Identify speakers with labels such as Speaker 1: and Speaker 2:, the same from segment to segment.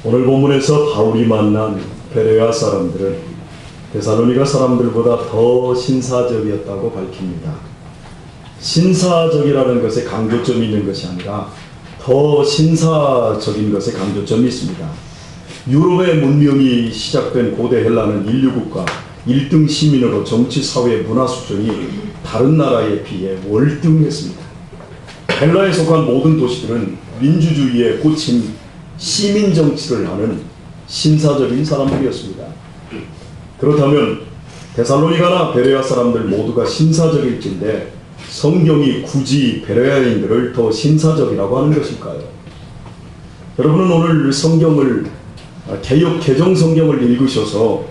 Speaker 1: 오늘 본문에서 바울이 만난 베레아 사람들은 데살로니가 사람들보다 더 신사적이었다고 밝힙니다. 신사적이라는 것에 강조점이 있는 것이 아니라 더 신사적인 것에 강조점이 있습니다. 유럽의 문명이 시작된 고대 헬라는 인류국가 1등 시민으로 정치, 사회, 문화 수준이 다른 나라에 비해 월등했습니다. 헬라에 속한 모든 도시들은 민주주의에 꽂힌 시민 정치를 하는 신사적인 사람들이었습니다. 그렇다면 데살로니가나 베레아 사람들 모두가 신사적일진데 성경이 굳이 베레아인들을 더 신사적이라고 하는 것일까요? 여러분은 오늘 성경을 개역 개정 성경을 읽으셔서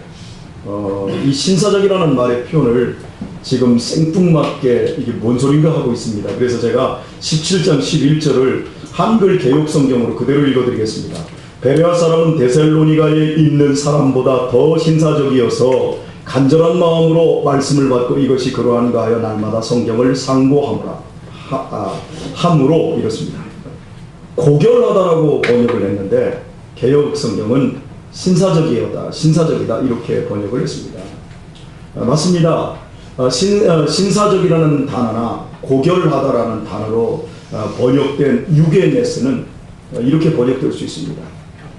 Speaker 1: 이 신사적이라는 말의 표현을 지금 생뚱맞게 이게 뭔 소린가 하고 있습니다. 그래서 제가 17장 11절을 한글 개역 성경으로 그대로 읽어드리겠습니다. 베레아 사람은 데살로니가에 있는 사람보다 더 신사적이어서 간절한 마음으로 말씀을 받고 이것이 그러한가 하여 날마다 성경을 상고함으로 이렇습니다. 고결하다라고 번역을 했는데 개역 성경은 신사적이다 이렇게 번역을 했습니다. 맞습니다. 신사적이라는 단어나 고결하다라는 단어로 번역된 유게네스는 이렇게 번역될 수 있습니다.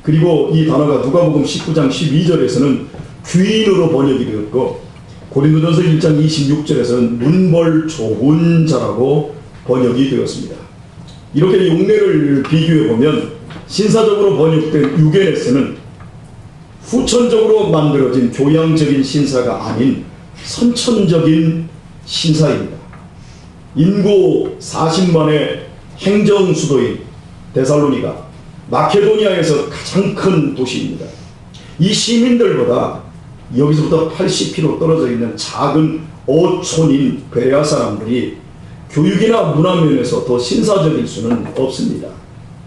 Speaker 1: 그리고 이 단어가 누가복음 19장 12절에서는 귀인으로 번역이 되었고 고린도전서 1장 26절에서는 문벌 좋은 자라고 번역이 되었습니다. 이렇게 용례를 비교해 보면 신사적으로 번역된 유게네스는 후천적으로 만들어진 교양적인 신사가 아닌 선천적인 신사입니다. 인구 40만의 행정 수도인 데살로니가 마케도니아에서 가장 큰 도시입니다. 이 시민들보다 여기서부터 80km 떨어져 있는 작은 어촌인 베레아 사람들이 교육이나 문화 면에서 더 신사적일 수는 없습니다.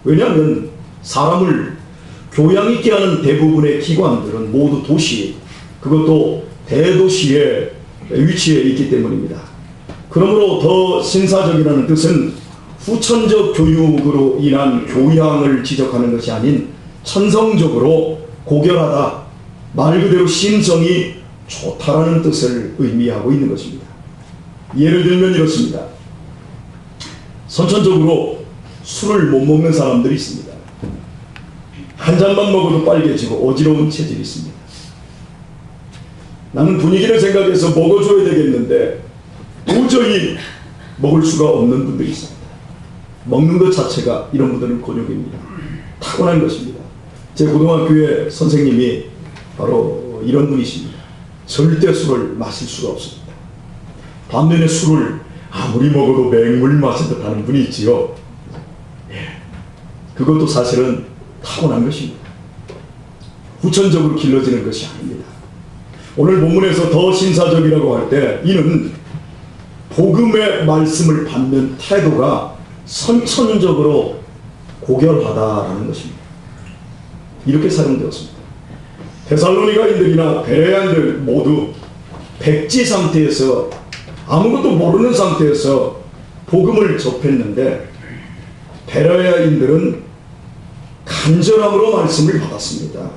Speaker 1: 왜냐하면 사람을 교양 있게 하는 대부분의 기관들은 모두 도시, 그것도 대도시에 위치해 있기 때문입니다. 그러므로 더 신사적이라는 뜻은 후천적 교육으로 인한 교양을 지적하는 것이 아닌 천성적으로 고결하다, 말 그대로 심성이 좋다라는 뜻을 의미하고 있는 것입니다. 예를 들면 이렇습니다. 선천적으로 술을 못 먹는 사람들이 있습니다. 한 잔만 먹어도 빨개지고 어지러운 체질이 있습니다. 나는 분위기를 생각해서 먹어줘야 되겠는데 도저히 먹을 수가 없는 분들이 있습니다. 먹는 것 자체가 이런 분들은 곤욕입니다. 타고난 것입니다. 제 고등학교의 선생님이 바로 이런 분이십니다. 절대 술을 마실 수가 없습니다. 반면에 술을 아무리 먹어도 맹물 마신 듯 하는 분이 있지요. 그것도 사실은 타고난 것입니다. 후천적으로 길러지는 것이 아닙니다. 오늘 본문에서 더 신사적이라고 할 때 이는 복음의 말씀을 받는 태도가 선천적으로 고결하다라는 것입니다. 이렇게 사용되었습니다. 데살로니가인들이나 베레아인들 모두 백지 상태에서 아무것도 모르는 상태에서 복음을 접했는데 베레아인들은 간절함으로 말씀을 받았습니다.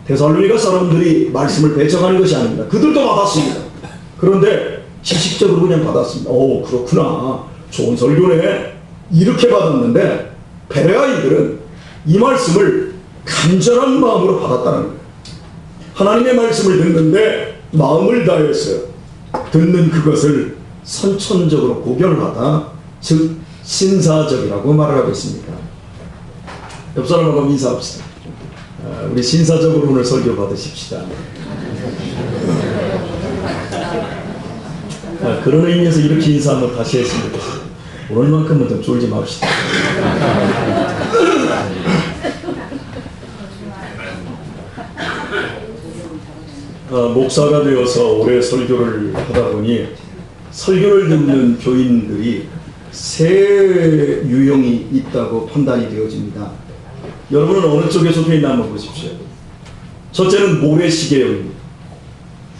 Speaker 1: 데살로니가 사람들이 말씀을 배척하는 것이 아닙니다. 그들도 받았습니다. 그런데 지식적으로 그냥 받았습니다. 오, 그렇구나, 좋은 설교네, 이렇게 받았는데 베레아인들은 이 말씀을 간절한 마음으로 받았다는 거예요. 하나님의 말씀을 듣는데 마음을 다해서 듣는 그것을 선천적으로 고결하다, 즉 신사적이라고 말을 하고 있습니다. 옆 사람하고 인사합시다. 우리 신사적으로 오늘 설교 받으십시다. 그런 의미에서 이렇게 인사 한번 다시 했으면 좋겠습니다. 오늘만큼은 좀 졸지 맙시다. 목사가 되어서 오래 설교를 하다 보니 설교를 듣는 교인들이 세 유형이 있다고 판단이 되어집니다. 여러분은 어느 쪽에 속해 있나 한번 보십시오. 첫째는 모래시계입니다.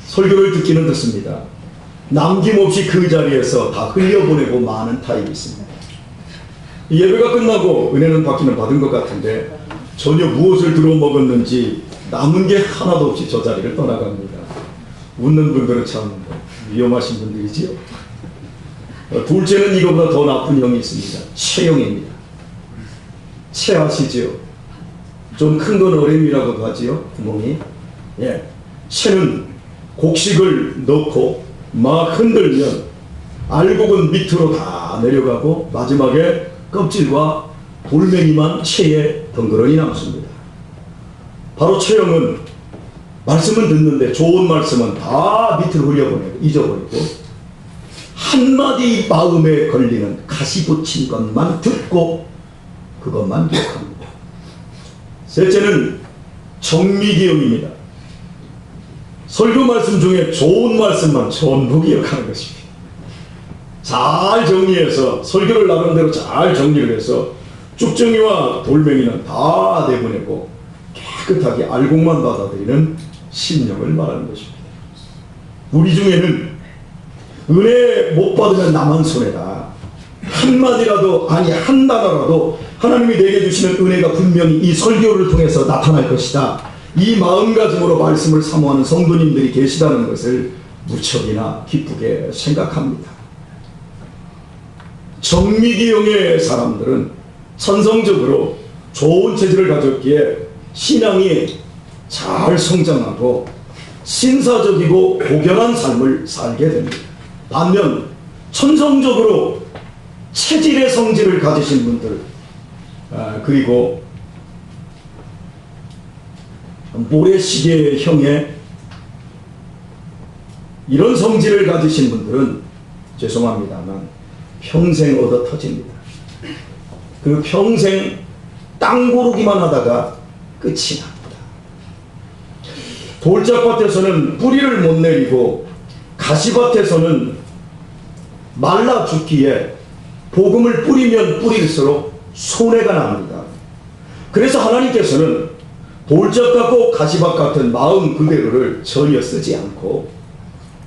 Speaker 1: 설교를 듣기는 듣습니다. 남김없이 그 자리에서 다 흘려보내고 마는 타입이 있습니다. 예배가 끝나고 은혜는 받기는 받은 것 같은데 전혀 무엇을 들어 먹었는지 남은 게 하나도 없이 저 자리를 떠나갑니다. 웃는 분들은 참 위험하신 분들이지요. 둘째는 이거보다 더 나쁜 형이 있습니다. 체형입니다. 체 아시지요? 좀 큰 건 어렘이라고도 하지요. 구멍이. 예. 체는 곡식을 넣고 막 흔들면 알곡은 밑으로 다 내려가고 마지막에 껍질과 돌멩이만 체에 덩그러니 남습니다. 바로 체형은 말씀은 듣는데 좋은 말씀은 다 밑으로 흘려보내고 잊어버리고 한마디 마음에 걸리는 가시 붙인 것만 듣고 그것만 기억합니다. 셋째는 정미기형입니다. 설교 말씀 중에 좋은 말씀만 전부 기억하는 것입니다. 잘 정리해서 설교를 나름대로 잘 정리를 해서 쭉정이와 돌멩이는 다 내보내고 깨끗하게 알곡만 받아들이는 심령을 말하는 것입니다. 우리 중에는 은혜 못 받으면 나만 손해다. 한마디라도 아니 한 단어라도 하나님이 내게 주시는 은혜가 분명히 이 설교를 통해서 나타날 것이다. 이 마음가짐으로 말씀을 사모하는 성도님들이 계시다는 것을 무척이나 기쁘게 생각합니다. 정미기형의 사람들은 천성적으로 좋은 체질을 가졌기에 신앙이 잘 성장하고 신사적이고 고결한 삶을 살게 됩니다. 반면 천성적으로 체질의 성질을 가지신 분들 그리고 모래시계형의 이런 성질을 가지신 분들은 죄송합니다만 평생 얻어 터집니다. 그 평생 땅 고르기만 하다가 끝이 납니다. 돌짝밭에서는 뿌리를 못 내리고 가시밭에서는 말라 죽기에 복음을 뿌리면 뿌릴수록 손해가 납니다. 그래서 하나님께서는 돌짝 같고 가시밭 같은 마음 그대로를 전혀 쓰지 않고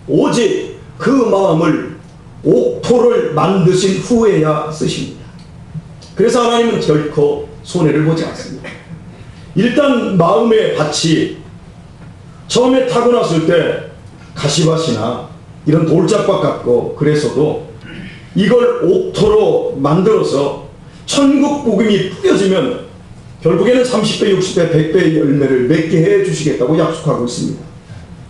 Speaker 1: 오직 그 마음을 옥토를 만드신 후에야 쓰십니다. 그래서 하나님은 결코 손해를 보지 않습니다. 일단 마음의 밭이 처음에 타고났을 때 가시밭이나 이런 돌짝밭 같고 그래서도 이걸 옥토로 만들어서 천국 복음이 뿌려지면 결국에는 30배, 60배, 100배의 열매를 맺게 해 주시겠다고 약속하고 있습니다.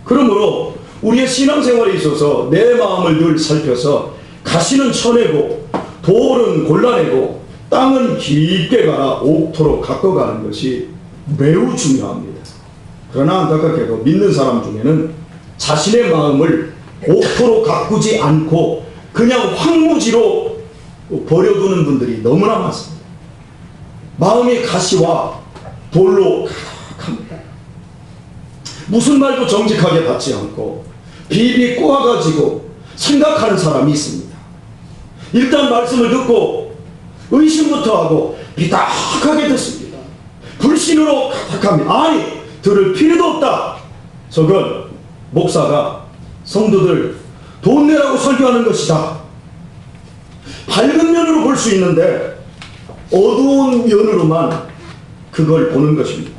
Speaker 1: 그러므로 우리의 신앙생활에 있어서 내 마음을 늘 살펴서 가시는 쳐내고 돌은 골라내고 땅은 깊게 갈아 옥토로 가꿔가는 것이 매우 중요합니다. 그러나 안타깝게도 믿는 사람 중에는 자신의 마음을 옥토로 가꾸지 않고 그냥 황무지로 버려두는 분들이 너무나 많습니다. 마음이 가시와 돌로 가득합니다. 무슨 말도 정직하게 받지 않고 비비 꼬아가지고 생각하는 사람이 있습니다. 일단 말씀을 듣고 의심부터 하고 비딱하게 듣습니다. 불신으로 가득합니다. 아니 들을 필요도 없다. 저건 목사가 성도들 돈 내라고 설교하는 것이다. 밝은 면으로 볼 수 있는데 어두운 면으로만 그걸 보는 것입니다.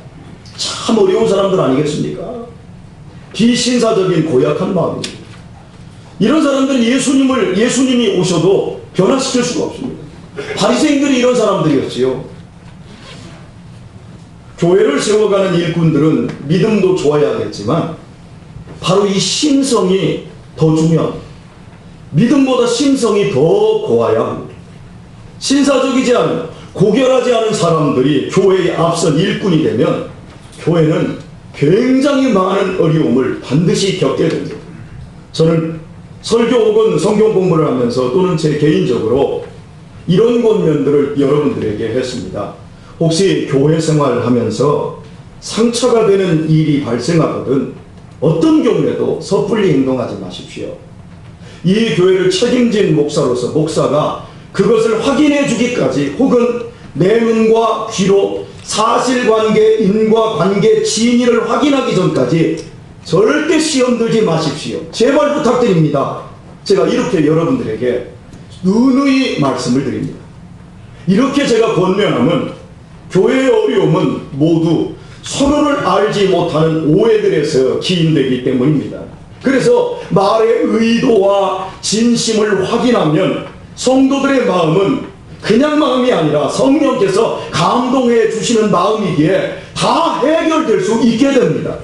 Speaker 1: 참 어려운 사람들 아니겠습니까? 비신사적인 고약한 마음입니다. 이런 사람들은 예수님이 오셔도 변화시킬 수가 없습니다. 바리새인들이 이런 사람들이었지요. 교회를 세워가는 일꾼들은 믿음도 좋아야겠지만 바로 이 심성이 더 중요합니다. 믿음보다 심성이 더 고와야 합니다. 신사적이지 않은 고결하지 않은 사람들이 교회에 앞선 일꾼이 되면 교회는 굉장히 많은 어려움을 반드시 겪게 됩니다. 저는 설교 혹은 성경 공부를 하면서 또는 제 개인적으로 이런 권면들을 여러분들에게 했습니다. 혹시 교회 생활하면서 상처가 되는 일이 발생하거든 어떤 경우에도 섣불리 행동하지 마십시오. 이 교회를 책임진 목사로서 목사가 그것을 확인해 주기까지 혹은 내 눈과 귀로 사실관계, 인과관계, 진위를 확인하기 전까지 절대 시험 들지 마십시오. 제발 부탁드립니다. 제가 이렇게 여러분들에게 누누이 말씀을 드립니다. 이렇게 제가 권면하면 교회의 어려움은 모두 서로를 알지 못하는 오해들에서 기인되기 때문입니다. 그래서 말의 의도와 진심을 확인하면 성도들의 마음은 그냥 마음이 아니라 성령께서 감동해 주시는 마음이기에 다 해결될 수 있게 됩니다.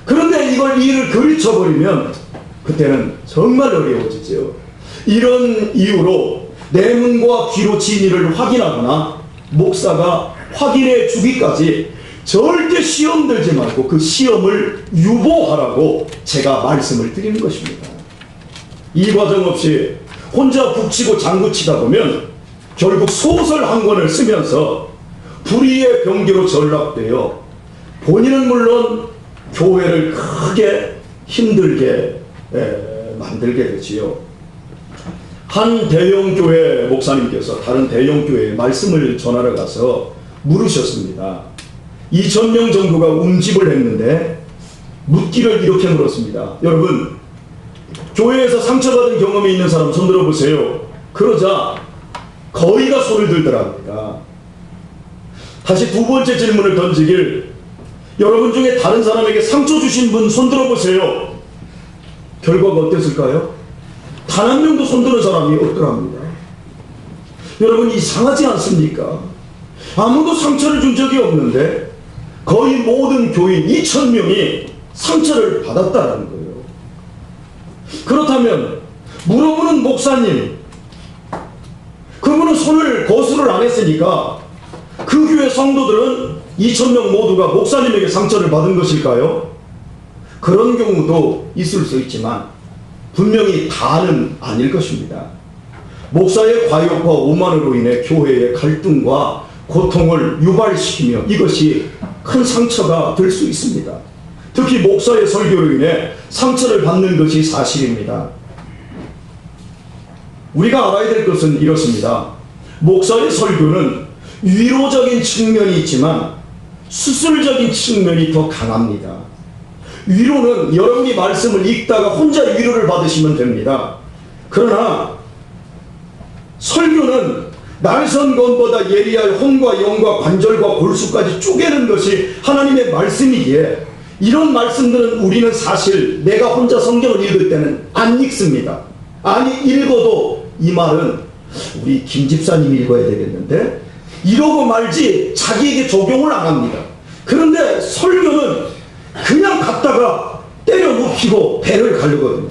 Speaker 1: 그런데 이걸 일을 걸쳐버리면 그때는 정말 어려워지죠. 이런 이유로 내문과 귀로 진리를 확인하거나 목사가 확인해 주기까지 절대 시험 들지 말고 그 시험을 유보하라고 제가 말씀을 드리는 것입니다. 이 과정 없이 혼자 북치고 장구치다 보면 결국 소설 한 권을 쓰면서 불의의 병기로 전락되어 본인은 물론 교회를 크게 힘들게 만들게 되지요. 한 대형교회 목사님께서 다른 대형교회에 말씀을 전하러 가서 물으셨습니다. 2,000명 정도가 운집을 했는데 묻기를 이렇게 물었습니다. 여러분, 교회에서 상처받은 경험이 있는 사람 손 들어보세요. 그러자 거의가 손을 들더랍니다. 다시 두 번째 질문을 던지길, 여러분 중에 다른 사람에게 상처 주신 분 손 들어보세요. 결과가 어땠을까요? 단 한 명도 손드는 사람이 없더랍니다. 여러분, 이상하지 않습니까? 아무도 상처를 준 적이 없는데 거의 모든 교인 2,000명이 상처를 받았다는 거예요. 그렇다면 물어보는 목사님, 그분은 손을 거수를 안 했으니까 그 교회 성도들은 2,000명 모두가 목사님에게 상처를 받은 것일까요? 그런 경우도 있을 수 있지만 분명히 다는 아닐 것입니다. 목사의 과욕과 오만으로 인해 교회의 갈등과 고통을 유발시키며 이것이 큰 상처가 될 수 있습니다. 특히 목사의 설교로 인해 상처를 받는 것이 사실입니다. 우리가 알아야 될 것은 이렇습니다. 목사의 설교는 위로적인 측면이 있지만 수술적인 측면이 더 강합니다. 위로는 여러분이 말씀을 읽다가 혼자 위로를 받으시면 됩니다. 그러나 설교는 날선건보다 예리하여 혼과 영과 관절과 골수까지 쪼개는 것이 하나님의 말씀이기에 이런 말씀들은 우리는 사실 내가 혼자 성경을 읽을 때는 안 읽습니다. 아니, 읽어도 이 말은 우리 김 집사님이 읽어야 되겠는데 이러고 말지 자기에게 적용을 안 합니다. 그런데 설교는 그냥 갖다가 때려 눕히고 배를 가르거든요.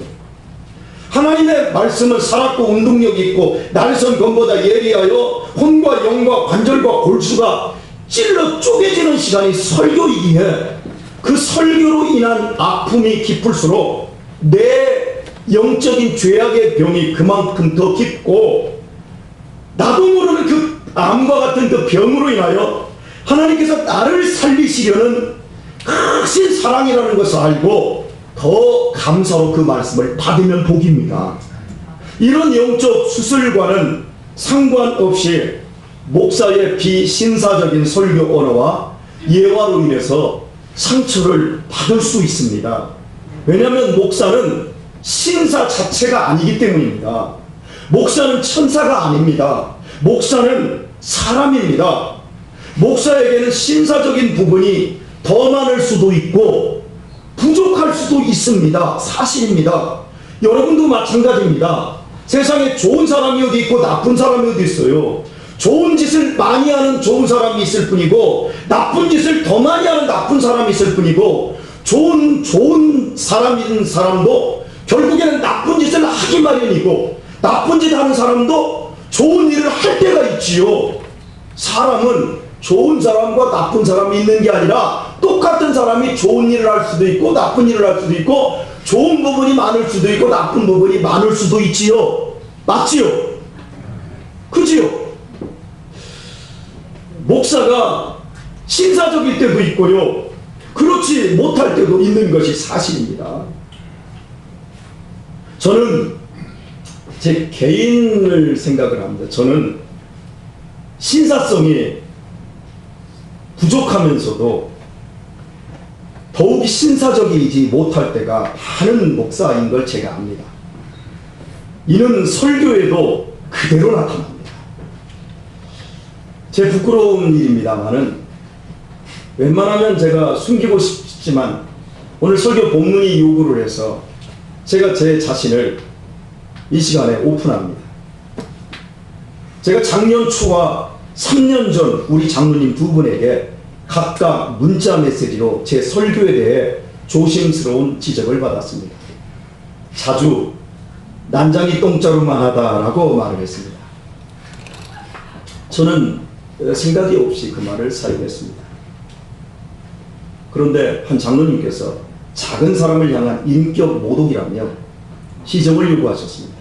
Speaker 1: 하나님의 말씀은 살았고 운동력이 있고 날선 검보다 예리하여 혼과 영과 관절과 골수가 찔러 쪼개지는 시간이 설교이기에 그 설교로 인한 아픔이 깊을수록 내 영적인 죄악의 병이 그만큼 더 깊고 나도 모르는 그 암과 같은 그 병으로 인하여 하나님께서 나를 살리시려는 크신 사랑이라는 것을 알고 더 감사로 그 말씀을 받으면 복입니다. 이런 영적 수술과는 상관없이 목사의 비신사적인 설교 언어와 예화로 인해서 상처를 받을 수 있습니다. 왜냐하면 목사는 신사 자체가 아니기 때문입니다. 목사는 천사가 아닙니다. 목사는 사람입니다. 목사에게는 신사적인 부분이 더 많을 수도 있고 부족할 수도 있습니다. 사실입니다. 여러분도 마찬가지입니다. 세상에 좋은 사람이 어디 있고 나쁜 사람이 어디 있어요. 좋은 짓을 많이 하는 좋은 사람이 있을 뿐이고 나쁜 짓을 더 많이 하는 나쁜 사람이 있을 뿐이고 좋은 사람인 사람도 결국에는 나쁜 짓을 하기 마련이고 나쁜 짓 하는 사람도 좋은 일을 할 때가 있지요. 사람은 좋은 사람과 나쁜 사람이 있는 게 아니라 똑같은 사람이 좋은 일을 할 수도 있고 나쁜 일을 할 수도 있고 좋은 부분이 많을 수도 있고 나쁜 부분이 많을 수도 있지요. 맞지요? 그지요? 목사가 신사적일 때도 있고요. 그렇지 못할 때도 있는 것이 사실입니다. 저는 제 개인을 생각을 합니다. 저는 신사성이 부족하면서도 더욱 신사적이지 못할 때가 많은 목사인 걸 제가 압니다. 이는 설교에도 그대로 나타납니다. 제 부끄러운 일입니다만은 웬만하면 제가 숨기고 싶지만 오늘 설교 본문이 요구를 해서 제가 제 자신을 이 시간에 오픈합니다. 제가 작년 초와 3년 전 우리 장로님 두 분에게 각각 문자 메시지로 제 설교에 대해 조심스러운 지적을 받았습니다. 자주 난장이 똥자루만 하다라고 말을 했습니다. 저는 생각이 없이 그 말을 사용했습니다. 그런데 한 장로님께서 작은 사람을 향한 인격 모독이라며 시정을 요구하셨습니다.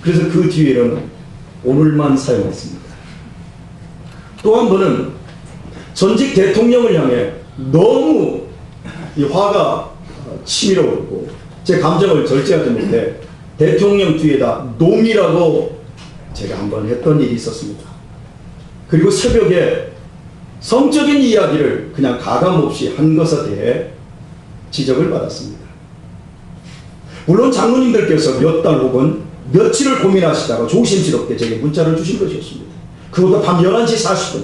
Speaker 1: 그래서 그 뒤에는 오늘만 사용했습니다. 또 한 번은 전직 대통령을 향해 너무 이 화가 치밀어오고 제 감정을 절제하지 못해 대통령 뒤에다 놈이라고 제가 한번 했던 일이 있었습니다. 그리고 새벽에 성적인 이야기를 그냥 가감없이 한 것에 대해 지적을 받았습니다. 물론 장로님들께서 몇 달 혹은 며칠을 고민하시다가 조심스럽게 제게 문자를 주신 것이었습니다. 그것도 밤 11시 40분에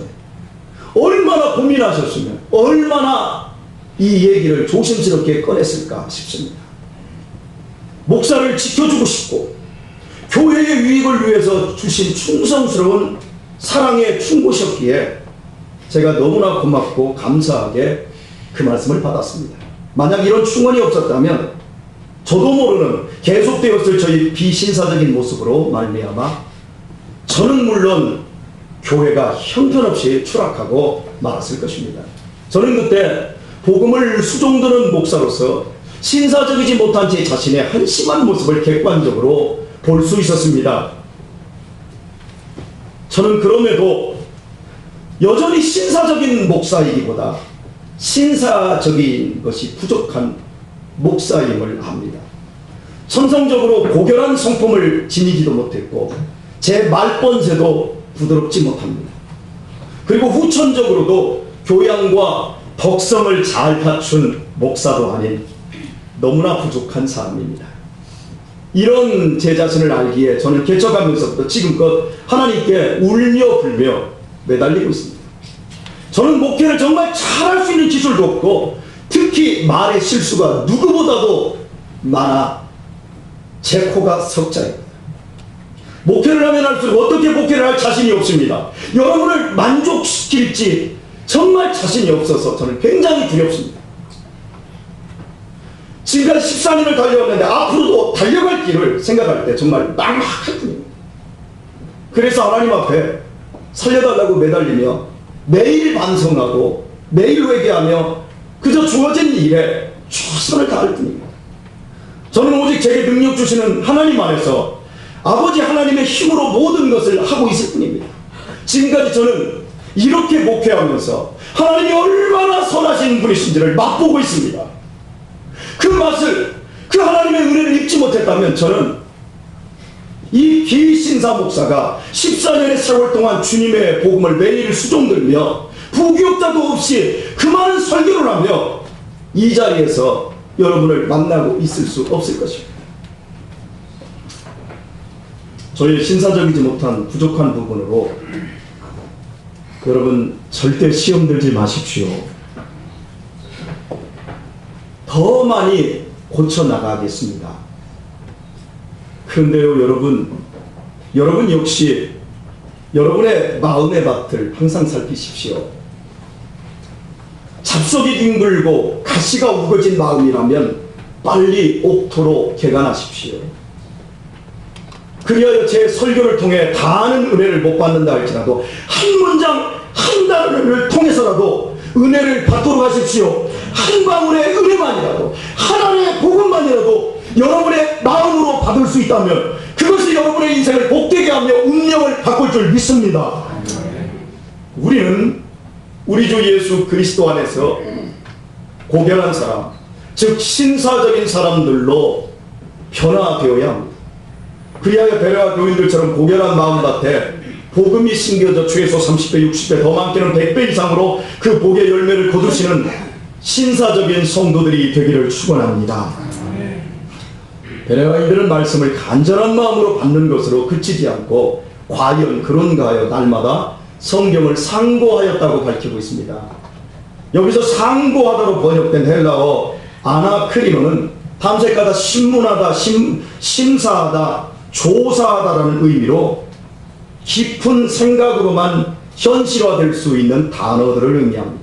Speaker 1: 얼마나 고민하셨으면 얼마나 이 얘기를 조심스럽게 꺼냈을까 싶습니다. 목사를 지켜주고 싶고 교회의 유익을 위해서 주신 충성스러운 사랑의 충고셨기에 제가 너무나 고맙고 감사하게 그 말씀을 받았습니다. 만약 이런 충원이 없었다면 저도 모르는 계속되었을 저희 비신사적인 모습으로 말미암아 저는 물론 교회가 형편없이 추락하고 말았을 것입니다. 저는 그때 복음을 수종드는 목사로서 신사적이지 못한 제 자신의 한심한 모습을 객관적으로 볼 수 있었습니다. 저는 그럼에도 여전히 신사적인 목사이기보다 신사적인 것이 부족한 목사임을 압니다. 천성적으로 고결한 성품을 지니지도 못했고 제 말번세도 부드럽지 못합니다. 그리고 후천적으로도 교양과 덕성을 잘 갖춘 목사도 아닌 너무나 부족한 사람입니다. 이런 제 자신을 알기에 저는 개척하면서부터 지금껏 하나님께 울며 불며 매달리고 있습니다. 저는 목회를 정말 잘할 수 있는 기술도 없고 특히 말의 실수가 누구보다도 많아 제 코가 석자입니다. 목회를 하면 할수록 어떻게 목회를 할 자신이 없습니다. 여러분을 만족시킬지 정말 자신이 없어서 저는 굉장히 두렵습니다. 지금까지 14년을 달려왔는데 앞으로도 달려갈 길을 생각할 때 정말 막막할 뿐입니다. 그래서 하나님 앞에 살려달라고 매달리며 매일 반성하고 매일 회개하며 그저 주어진 일에 최선을 다할 뿐입니다. 저는 오직 제게 능력 주시는 하나님 안에서 아버지 하나님의 힘으로 모든 것을 하고 있을 뿐입니다. 지금까지 저는 이렇게 목회하면서 하나님이 얼마나 선하신 분이신지를 맛보고 있습니다. 그 맛을, 그 하나님의 은혜를 입지 못했다면 저는 이 비신사 목사가 14년의 세월 동안 주님의 복음을 매일 수종들며 부교육자도 없이 그 많은 설교를 하며 이 자리에서 여러분을 만나고 있을 수 없을 것입니다. 저의 신사적이지 못한 부족한 부분으로 여러분 절대 시험 들지 마십시오. 더 많이 고쳐나가겠습니다. 그런데요 여러분 역시 여러분의 마음의 밭을 항상 살피십시오. 잡석이 뒹굴고 가시가 우거진 마음이라면 빨리 옥토로 개간하십시오. 그리하여 제 설교를 통해 다하는 은혜를 못 받는다 할지라도 한 문장 한 단어를 통해서라도 은혜를 받도록 하십시오. 한 방울의 은혜만이라도 하나님의 복음만이라도 여러분의 마음으로 받을 수 있다면 그것이 여러분의 인생을 복되게 하며 운명을 바꿀 줄 믿습니다. 우리는 우리 주 예수 그리스도 안에서 고결한 사람, 즉 신사적인 사람들로 변화되어야 합니다. 그리하여 베레아 교인들처럼 고결한 마음밭에 복음이 심겨져 최소 30배, 60배, 더 많게는 100배 이상으로 그 복의 열매를 거두시는 신사적인 성도들이 되기를 축원합니다. 베레아인들은 말씀을 간절한 마음으로 받는 것으로 그치지 않고 과연 그런가 하여 날마다 성경을 상고하였다고 밝히고 있습니다. 여기서 상고하다로 번역된 헬라어 아나크리노는 탐색하다, 신문하다, 심사하다, 조사하다라는 의미로 깊은 생각으로만 현실화될 수 있는 단어들을 의미합니다.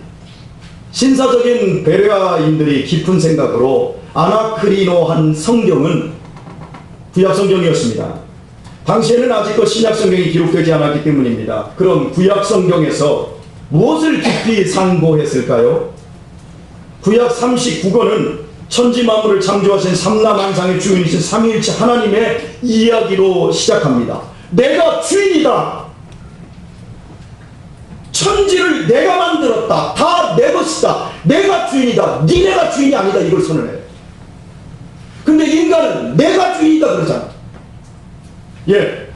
Speaker 1: 신사적인 베레아인들이 깊은 생각으로 아나크리노한 성경은 구약성경이었습니다. 당시에는 아직도 신약성경이 기록되지 않았기 때문입니다. 그럼 구약성경에서 무엇을 깊이 상고했을까요? 구약 39권은 천지 만물을 창조하신 삼라만상의 주인이신 삼위일체 하나님의 이야기로 시작합니다. 내가 주인이다. 천지를 내가 만들었다. 다 내 것이다. 내가 주인이다. 니네가 주인이 아니다. 이걸 선언해요. 근데 인간은 내가 주인이다 그러잖아. 예,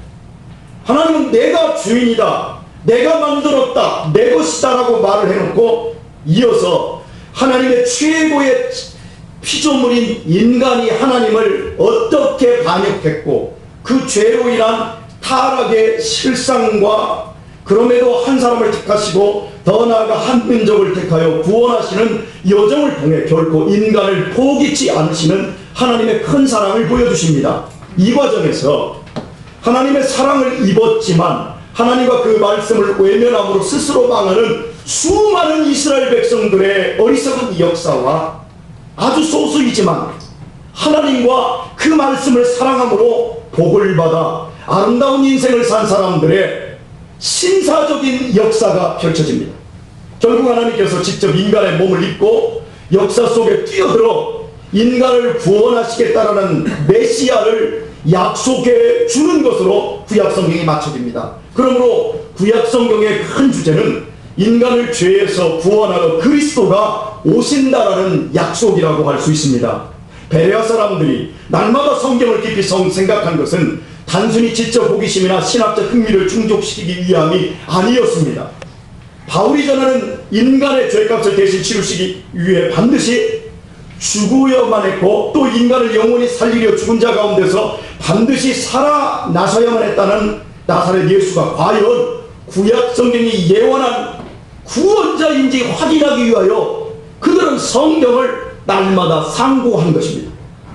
Speaker 1: 하나님은 내가 주인이다. 내가 만들었다. 내 것이다 라고 말을 해놓고 이어서 하나님의 최고의 피조물인 인간이 하나님을 어떻게 반역했고 그 죄로 인한 타락의 실상과 그럼에도 한 사람을 택하시고 더 나아가 한 민족을 택하여 구원하시는 여정을 통해 결코 인간을 포기치 않으시는 하나님의 큰 사랑을 보여주십니다. 이 과정에서 하나님의 사랑을 입었지만 하나님과 그 말씀을 외면함으로 스스로 망하는 수많은 이스라엘 백성들의 어리석은 역사와 아주 소수이지만 하나님과 그 말씀을 사랑함으로 복을 받아 아름다운 인생을 산 사람들의 신사적인 역사가 펼쳐집니다. 결국 하나님께서 직접 인간의 몸을 입고 역사 속에 뛰어들어 인간을 구원하시겠다라는 메시아를 약속해 주는 것으로 구약성경이 맞춰집니다. 그러므로 구약성경의 큰 주제는 인간을 죄에서 구원하러 그리스도가 오신다라는 약속이라고 할 수 있습니다. 베레아 사람들이 날마다 성경을 깊이 생각한 것은 단순히 지적 호기심이나 신학적 흥미를 충족시키기 위함이 아니었습니다. 바울이 전하는 인간의 죄값을 대신 치르시기 위해 반드시 죽어야만 했고 또 인간을 영원히 살리려 죽은 자 가운데서 반드시 살아나셔야만 했다는 나사렛 예수가 과연 구약 성경이 예언한 구원자인지 확인하기 위하여 그들은 성경을 날마다 상고한 것입니다.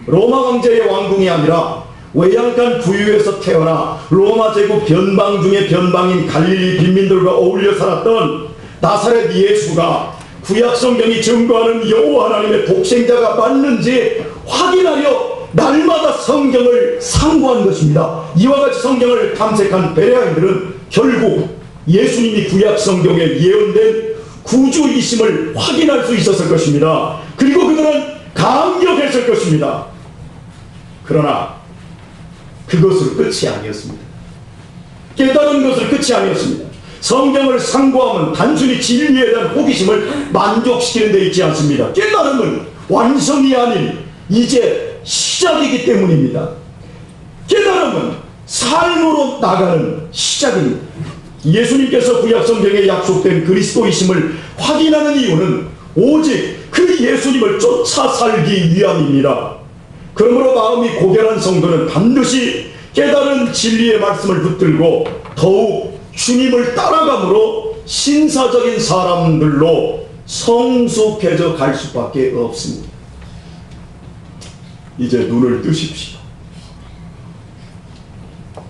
Speaker 1: 로마 황제의 왕궁이 아니라 외양간 부유에서 태어나 로마 제국 변방 중에 변방인 갈릴리 빈민들과 어울려 살았던 나사렛 예수가 구약 성경이 증거하는 여호와 하나님의 독생자가 맞는지 확인하려 날마다 성경을 상고한 것입니다. 이와 같이 성경을 탐색한 베레아인들은 결국 예수님이 구약 성경에 예언된 구주이심을 확인할 수 있었을 것입니다. 그리고 그들은 감격했을 것입니다. 그러나 그것으로 끝이 아니었습니다. 깨달은 것으로 끝이 아니었습니다. 성경을 상고하면 단순히 진리에 대한 호기심을 만족시키는 데 있지 않습니다. 깨달음은 완성이 아닌 이제 시작이기 때문입니다. 깨달음은 삶으로 나가는 시작입니다. 예수님께서 구약 성경에 약속된 그리스도이심을 확인하는 이유는 오직 그 예수님을 쫓아 살기 위함입니다. 그러므로 마음이 고결한 성도는 반드시 깨달은 진리의 말씀을 붙들고 더욱 주님을 따라감으로 신사적인 사람들로 성숙해져 갈 수밖에 없습니다. 이제 눈을 뜨십시오.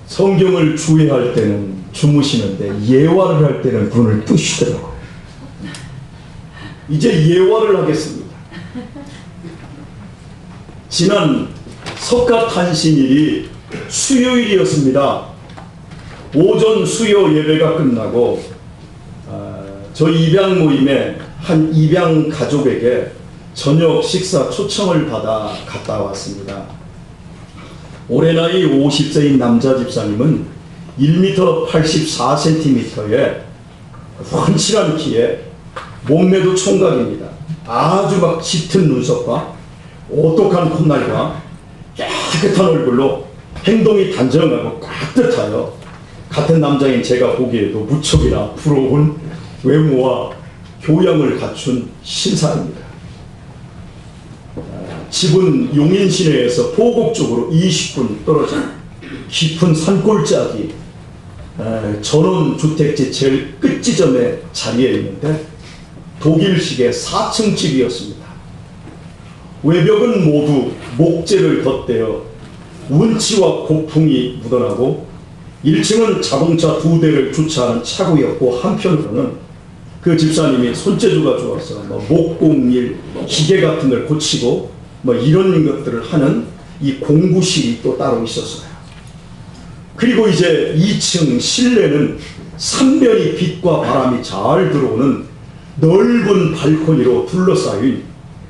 Speaker 1: 성경을 주의할 때는 주무시는데 예화를 할 때는 눈을 뜨시더라고요. 이제 예화를 하겠습니다. 지난 석가탄신일이 수요일이었습니다. 오전 수요 예배가 끝나고 저희 입양 모임에 한 입양 가족에게 저녁 식사 초청을 받아 갔다 왔습니다. 올해 나이 50세인 남자 집사님은 1m 84cm의 훤칠한 키에 몸매도 총각입니다. 아주 막 짙은 눈썹과 오똑한 콧날과 깨끗한 얼굴로 행동이 단정하고 깍듯하여 같은 남자인 제가 보기에도 무척이나 부러운 외모와 교양을 갖춘 신사입니다. 집은 용인 시내에서 포곡 쪽으로 20분 떨어진 깊은 산골짜기 전원주택지 제일 끝지점에 자리에 있는데 독일식의 4층 집이었습니다. 외벽은 모두 목재를 덧대어 운치와 고풍이 묻어나고 1층은 자동차 2대를 주차하는 차고였고, 한편으로는 그 집사님이 손재주가 좋아서 목공일, 기계 같은 걸 고치고 이런 것들을 하는 이 공구실이 또 따로 있었어요. 그리고 이제 2층 실내는 삼면이 빛과 바람이 잘 들어오는 넓은 발코니로 둘러싸인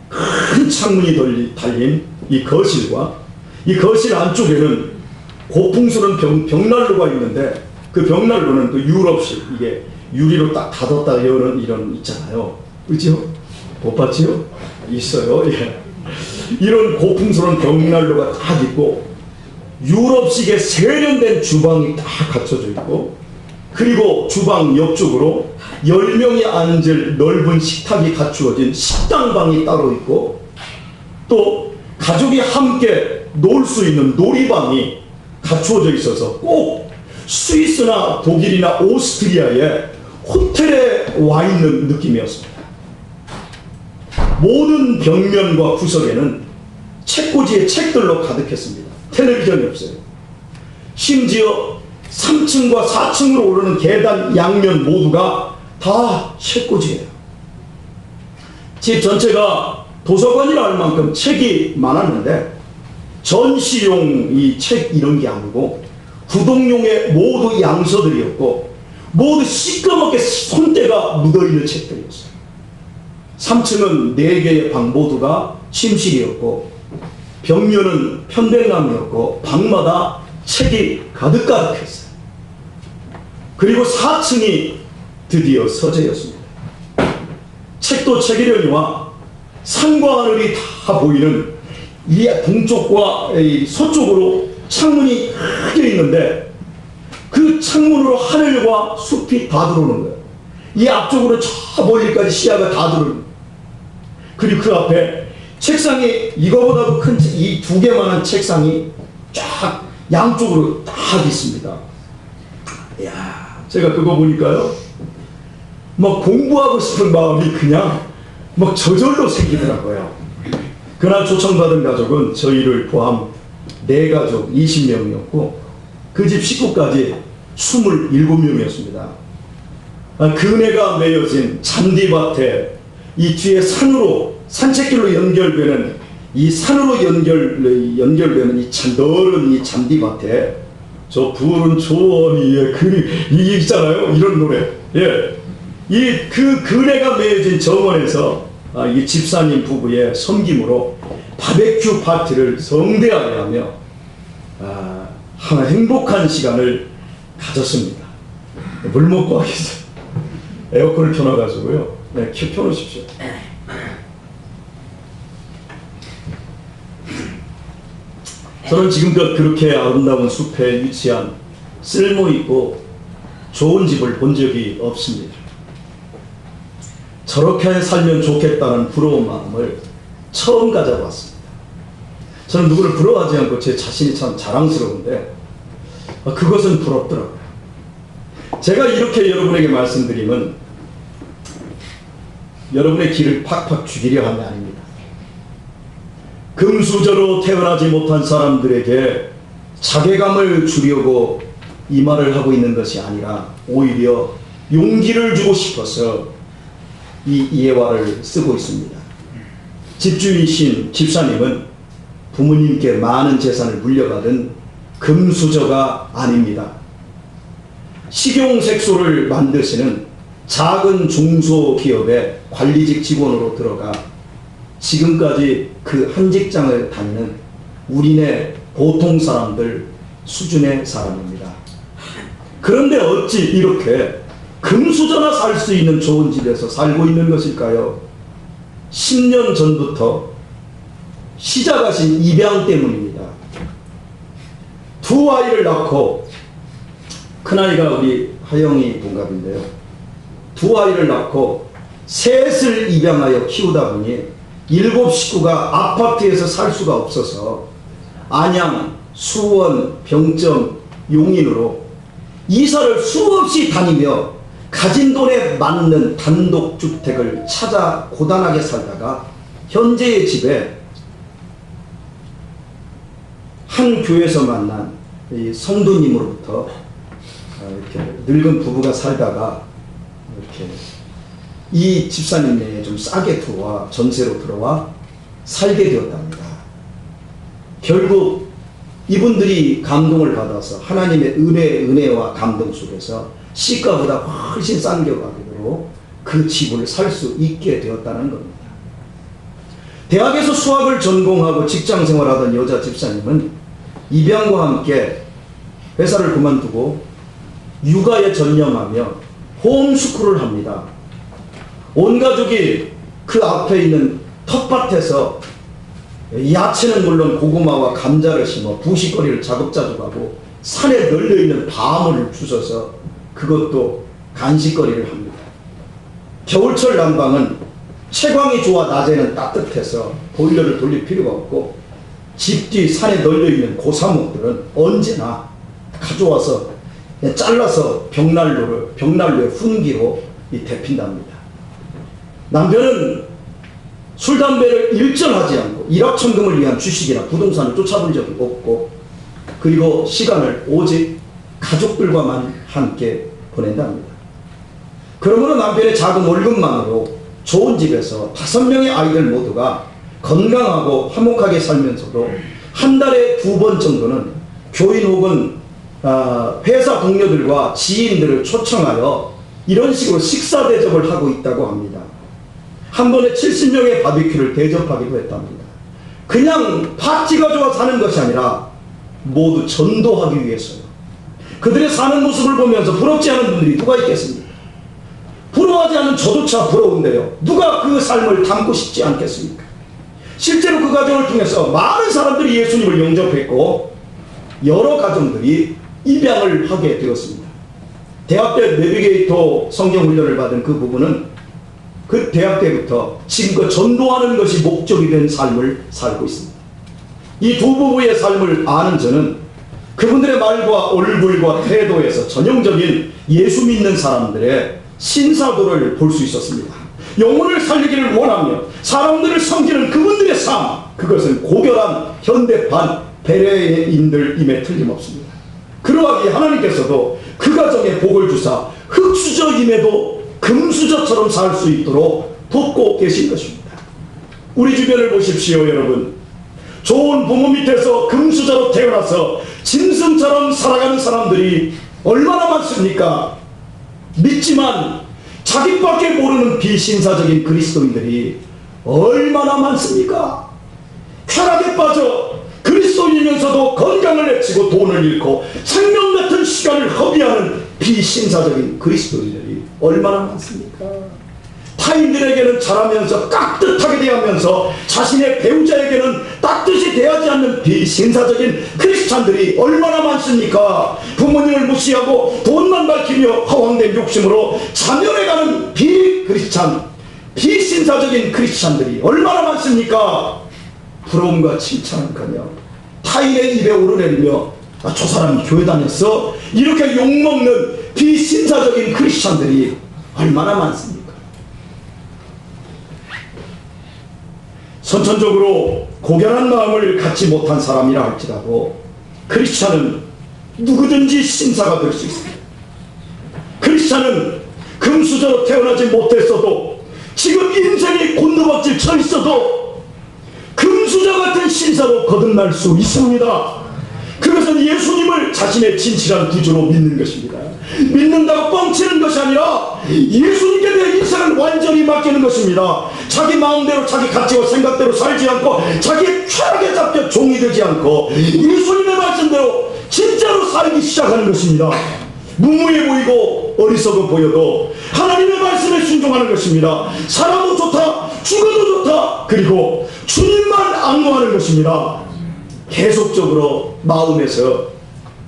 Speaker 1: 큰 창문이 달린 이 거실과, 이 거실 안쪽에는 고풍스러운 벽난로가 있는데, 그 벽난로는 그 유럽식, 이게 유리로 딱 닫았다 여는 이런 있잖아요. 그죠? 못 봤지요? 있어요. 예. 이런 고풍스러운 벽난로가 딱 있고, 유럽식의 세련된 주방이 딱 갖춰져 있고, 그리고 주방 옆쪽으로 10명이 앉을 넓은 식탁이 갖추어진 식당방이 따로 있고, 또 가족이 함께 놀 수 있는 놀이방이 갖추어져 있어서 꼭 스위스나 독일이나 오스트리아의 호텔에 와 있는 느낌이었습니다. 모든 벽면과 구석에는 책꽂이의 책들로 가득했습니다. 텔레비전이 없어요. 심지어 3층과 4층으로 오르는 계단 양면 모두가 다 책꽂이에요. 집 전체가 도서관이라 할 만큼 책이 많았는데, 전시용 이 책 이런 게 아니고 구독용의 모두 양서들이었고, 모두 시꺼멓게 손때가 묻어있는 책들이었어요. 3층은 4개의 방 모두가 침실이었고, 벽면은 편백나무였고, 방마다 책이 가득가득했어요. 그리고 4층이 드디어 서재였습니다. 책도 책이려니와 산과 하늘이 다 보이는 이 동쪽과 서쪽으로 창문이 크게 있는데, 그 창문으로 하늘과 숲이 다 들어오는 거예요. 이 앞쪽으로 저 멀리까지 시야가 다 들어오는 거예요. 그리고 그 앞에 책상이 이거보다도 큰 이 2개만한 책상이 쫙 양쪽으로 딱 있습니다. 이야, 제가 그거 보니까요, 공부하고 싶은 마음이 그냥 저절로 생기더라고요. 그날 초청받은 가족은 저희를 포함 4가족 20명이었고, 그 집 식구까지 27명이었습니다. 그네가 매여진 잔디밭에 이 뒤에 산책길로 연결되는 이 산으로 연결되는 이 넓은 이 잔디밭에 저 푸른 초원이 이게 있잖아요. 이런 노래. 예. 그네가 매여진 정원에서 이 집사님 부부의 섬김으로 바베큐 파티를 성대하게 하며 하나 행복한 시간을 가졌습니다. 물 먹고 하겠어요. 에어컨을 켜놔가지고요. 네, 켜놓으십시오. 저는 지금껏 그렇게 아름다운 숲에 위치한 쓸모있고 좋은 집을 본 적이 없습니다. 저렇게 살면 좋겠다는 부러운 마음을 처음 가져봤습니다. 저는 누구를 부러워하지 않고 제 자신이 참 자랑스러운데, 그것은 부럽더라고요. 제가 이렇게 여러분에게 말씀드리면 여러분의 길을 팍팍 죽이려 하는 게 아닙니다. 금수저로 태어나지 못한 사람들에게 자괴감을 주려고 이 말을 하고 있는 것이 아니라, 오히려 용기를 주고 싶어서 이 예화를 쓰고 있습니다. 집주인이신 집사님은 부모님께 많은 재산을 물려받은 금수저가 아닙니다. 식용색소를 만드시는 작은 중소기업의 관리직 직원으로 들어가 지금까지 그 한 직장을 다니는 우리네 보통 사람들 수준의 사람입니다. 그런데 어찌 이렇게 금수저나 살 수 있는 좋은 집에서 살고 있는 것일까요? 10년 전부터 시작하신 입양 때문입니다. 2 아이를 낳고, 큰아이가 우리 하영이 동갑인데요, 2 아이를 낳고 셋을 입양하여 키우다 보니 7 식구가 아파트에서 살 수가 없어서 안양, 수원, 병점, 용인으로 이사를 수없이 다니며 가진 돈에 맞는 단독주택을 찾아 고단하게 살다가 현재의 집에 한 교회에서 만난 이 성도님으로부터 이렇게 늙은 부부가 살다가 이렇게 이 집사님네에 좀 싸게 들어와 전세로 들어와 살게 되었답니다. 결국 이분들이 감동을 받아서 하나님의 은혜와 감동 속에서 시가보다 훨씬 싼 가격으로 그 집을 살 수 있게 되었다는 겁니다. 대학에서 수학을 전공하고 직장 생활하던 여자 집사님은 입양과 함께 회사를 그만두고 육아에 전념하며 홈스쿨을 합니다. 온 가족이 그 앞에 있는 텃밭에서 야채는 물론 고구마와 감자를 심어 부싯거리를 자급자족하고 산에 널려있는 밤을 주워서 그것도 간식거리를 합니다. 겨울철 난방은 채광이 좋아 낮에는 따뜻해서 보일러를 돌릴 필요가 없고 집 뒤 산에 널려있는 고사목들은 언제나 가져와서 잘라서 벽난로에 훈기로 데핀답니다. 남편은 술, 담배를 일절하지 않고 일확천금을 위한 주식이나 부동산을 쫓아본 적이 없고 그리고 시간을 오직 가족들과만 함께 보낸답니다. 그러므로 남편의 작은 월급만으로 좋은 집에서 5명의 아이들 모두가 건강하고 화목하게 살면서도 한 달에 2번 정도는 교인 혹은 회사 동료들과 지인들을 초청하여 이런 식으로 식사 대접을 하고 있다고 합니다. 한 번에 70명의 바비큐를 대접하기도 했답니다. 그냥 파티가 좋아 사는 것이 아니라 모두 전도하기 위해서요. 그들의 사는 모습을 보면서 부럽지 않은 분들이 누가 있겠습니까? 부러워하지 않은 저조차 부러운데요. 누가 그 삶을 담고 싶지 않겠습니까? 실제로 그 과정을 통해서 많은 사람들이 예수님을 영접했고 여러 가정들이 입양을 하게 되었습니다. 대학 때 내비게이터 성경훈련을 받은 그 부부는 그 대학 때부터 지금껏 전도하는 것이 목적이 된 삶을 살고 있습니다. 이 두 부부의 삶을 아는 저는 그분들의 말과 얼굴과 태도에서 전형적인 예수 믿는 사람들의 신사도를 볼 수 있었습니다. 영혼을 살리기를 원하며 사람들을 섬기는 그분들의 삶, 그것은 고결한 현대판 베레인들임에 틀림없습니다. 그러하기에 하나님께서도 그 가정에 복을 주사 흙수저임에도 금수저처럼 살 수 있도록 돕고 계신 것입니다. 우리 주변을 보십시오, 여러분. 좋은 부모 밑에서 금수저로 태어나서 짐승처럼 살아가는 사람들이 얼마나 많습니까? 믿지만 자기밖에 모르는 비신사적인 그리스도인들이 얼마나 많습니까? 쾌락에 빠져 그리스도인이면서도 건강을 해치고 돈을 잃고 생명 같은 시간을 허비하는 비신사적인 그리스도인들이 얼마나 많습니까? 타인들에게는 잘하면서 깍듯하게 대하면서 자신의 배우자에게는 따뜻이 대하지 않는 비신사적인 크리스찬들이 얼마나 많습니까? 부모님을 무시하고 돈만 밝히며 허황된 욕심으로 자멸해가는 비크리스찬, 비신사적인 크리스찬들이 얼마나 많습니까? 부러움과 칭찬은커녕 타인의 입에 오르내리며 저 사람이 교회 다녔어? 이렇게 욕먹는 비신사적인 크리스찬들이 얼마나 많습니까? 선천적으로 고결한 마음을 갖지 못한 사람이라 할지라도 크리스찬은 누구든지 신사가 될 수 있습니다. 크리스찬은 금수저로 태어나지 못했어도 지금 인생이 곤두박질 쳐 있어도 금수저 같은 신사로 거듭날 수 있습니다. 그것은 예수님을 자신의 진실한 구주로 믿는 것입니다. 믿는다고 뻥치는 것이 아니라 예수님께 내 인생을 완전히 맡기는 것입니다. 자기 마음대로 자기 가치와 생각대로 살지 않고 자기의 쾌락에 잡혀 종이 되지 않고 예수님의 말씀대로 진짜로 살기 시작하는 것입니다. 무모해 보이고 어리석어 보여도 하나님의 말씀에 순종하는 것입니다. 살아도 좋다, 죽어도 좋다, 그리고 주님만 앙호하는 것입니다. 계속적으로 마음에서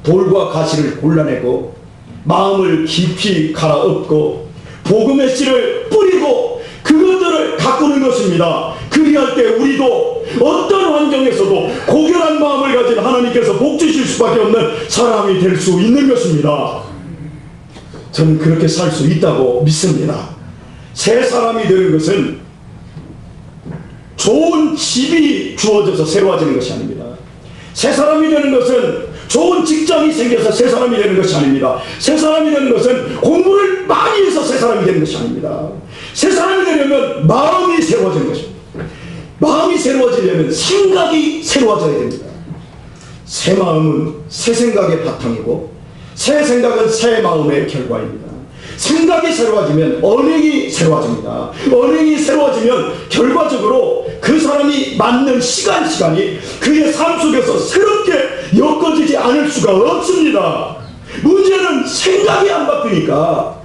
Speaker 1: 돌과 가시를 골라내고 마음을 깊이 갈아엎고 복음의 씨를 뿌리고 그것들을 가꾸는 것입니다. 그리할 때 우리도 어떤 환경에서도 고결한 마음을 가진 하나님께서 복 주실 수밖에 없는 사람이 될 수 있는 것입니다. 저는 그렇게 살 수 있다고 믿습니다. 새 사람이 되는 것은 좋은 집이 주어져서 새로워지는 것이 아닙니다. 새 사람이 되는 것은 좋은 직장이 생겨서 새 사람이 되는 것이 아닙니다. 새 사람이 되는 것은 공부를 많이 해서 새 사람이 되는 것이 아닙니다. 새 사람이 되려면 마음이 새로워지는 것입니다. 마음이 새로워지려면 생각이 새로워져야 됩니다. 새 마음은 새 생각의 바탕이고 새 생각은 새 마음의 결과입니다. 생각이 새로워지면 언행이 새로워집니다. 언행이 새로워지면 결과적으로 그 사람이 맞는 시간이 그의 삶 속에서 새롭게 엮어지지 않을 수가 없습니다. 문제는 생각이 안 바뀌니까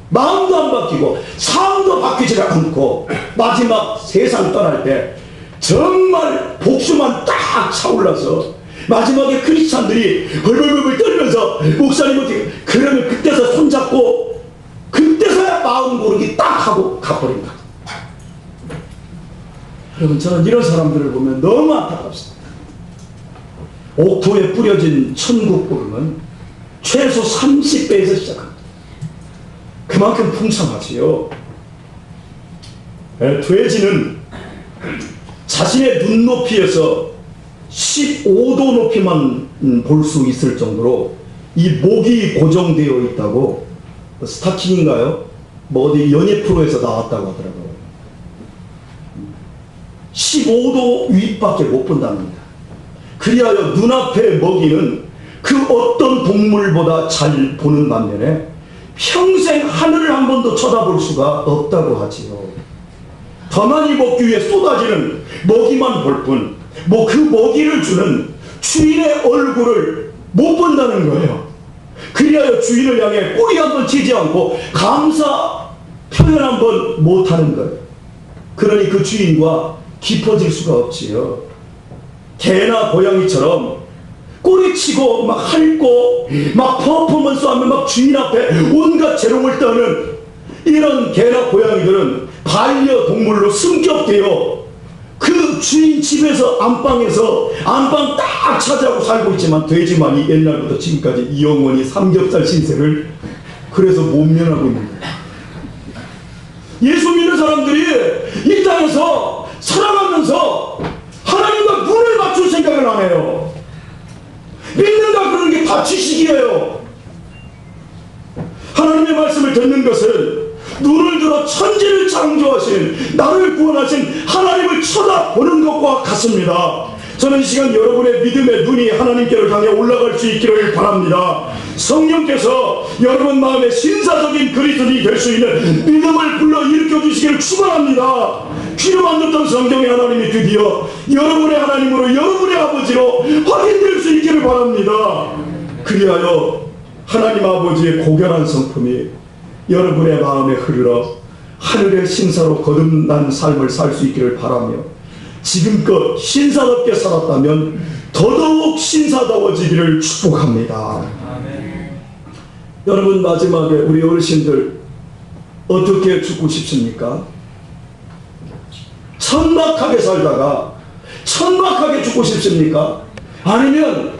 Speaker 1: 마음도 안 바뀌고 삶도 바뀌지 않고 마지막 세상 떠날 때 정말 복수만 딱 차올라서 마지막에 크리스찬들이 벌벌벌 떨면서 목사님 어떻게 그러면 그때서 손잡고 그때서야 마음 고르기 딱 하고 가버린다. 여러분 저는 이런 사람들을 보면 너무 안타깝습니다. 옥토에 뿌려진 천국 구름은 최소 30배에서 시작합니다. 그만큼 풍성하지요. 돼지는 자신의 눈높이에서 15도 높이만 볼 수 있을 정도로 이 목이 고정되어 있다고 스타킹인가요? 뭐 어디 연예 프로에서 나왔다고 하더라고요. 15도 윗밖에 못 본답니다. 그리하여 눈앞의 먹이는 그 어떤 동물보다 잘 보는 반면에 평생 하늘을 한 번도 쳐다볼 수가 없다고 하지요. 더 많이 먹기 위해 쏟아지는 먹이만 볼 뿐, 뭐 그 먹이를 주는 주인의 얼굴을 못 본다는 거예요. 그리하여 주인을 향해 꼬리 한번 치지 않고 감사 표현 한번 못하는 거예요. 그러니 그 주인과 깊어질 수가 없지요. 개나 고양이처럼 꼬리치고 막 핥고 막 퍼포먼스 하면 막 주인 앞에 온갖 재롱을 떠는 이런 개나 고양이들은 반려동물로 승격되어 그 주인 집에서 안방에서 안방 딱 차지하고 살고 있지만 돼지만이 옛날부터 지금까지 영원히 삼겹살 신세를 그래서 못 면하고 있는 거예요. 예수 믿는 사람들이 이 땅에서 살아가면서 하나님과 눈을 맞출 생각을 안 해요. 믿는다 그러는 게 다 지식이에요. 하나님의 말씀을 듣는 것은 눈을 들어 천지를 창조하신 나를 구원하신 하나님을 쳐다보는 것과 같습니다. 저는 이 시간 여러분의 믿음의 눈이 하나님께로 향해 올라갈 수 있기를 바랍니다. 성령께서 여러분 마음에 신사적인 그리스도인이 될 수 있는 믿음을 불러일으켜 주시기를 축원합니다. 귀로 만졌던 성경의 하나님이 드디어 여러분의 하나님으로 여러분의 아버지로 확인될 수 있기를 바랍니다. 그리하여 하나님 아버지의 고결한 성품이 여러분의 마음에 흐르러 하늘의 신사로 거듭난 삶을 살 수 있기를 바라며 지금껏 신사답게 살았다면 더더욱 신사다워지기를 축복합니다. 아멘. 여러분 마지막에 우리 어르신들 어떻게 죽고 싶습니까? 천박하게 살다가 천박하게 죽고 싶습니까? 아니면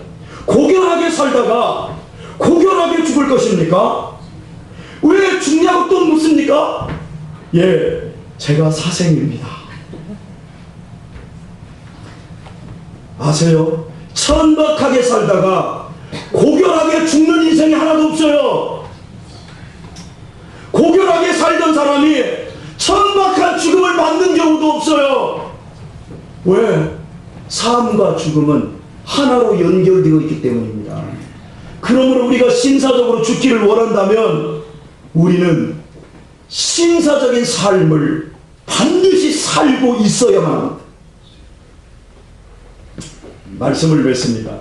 Speaker 1: 고결하게 살다가 고결하게 죽을 것입니까? 왜 죽냐고 또 묻습니까? 예, 제가 사생입니다. 아세요? 천박하게 살다가 고결하게 죽는 인생이 하나도 없어요. 고결하게 살던 사람이 천박한 죽음을 맞는 경우도 없어요. 왜? 삶과 죽음은 하나로 연결되어 있기 때문입니다. 그러므로 우리가 신사적으로 죽기를 원한다면 우리는 신사적인 삶을 반드시 살고 있어야만 합니다. 말씀을 맺습니다.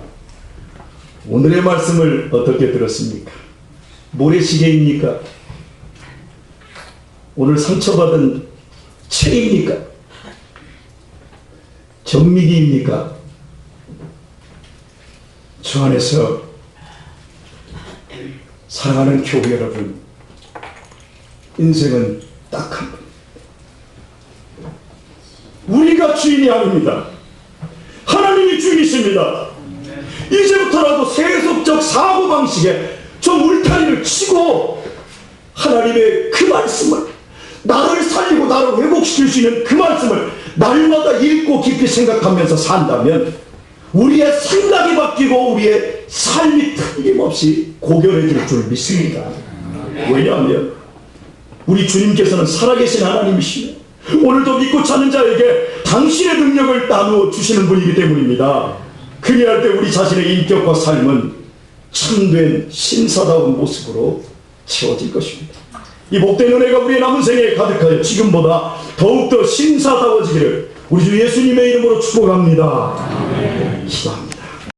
Speaker 1: 오늘의 말씀을 어떻게 들었습니까? 모래시계입니까? 오늘 상처받은 채입니까? 정미기입니까? 주 안에서 사랑하는 교회 여러분, 인생은 딱 한 번. 우리가 주인이 아닙니다. 하나님이 주인이십니다. 이제부터라도 세속적 사고방식에 좀 울타리를 치고 하나님의 그 말씀을, 나를 살리고 나를 회복시킬 수 있는 그 말씀을 날마다 읽고 깊이 생각하면서 산다면 우리의 생각이 바뀌고 우리의 삶이 틀림없이 고결해질 줄 믿습니다. 왜냐하면 우리 주님께서는 살아계신 하나님이시며 오늘도 믿고 찾는 자에게 당신의 능력을 나누어 주시는 분이기 때문입니다. 그리할 때 우리 자신의 인격과 삶은 참된 신사다운 모습으로 채워질 것입니다. 이 복된 은혜가 우리의 남은 생애에 가득하여 지금보다 더욱더 신사다워지기를 우리 주 예수님의 이름으로 축복합니다. 기도합니다.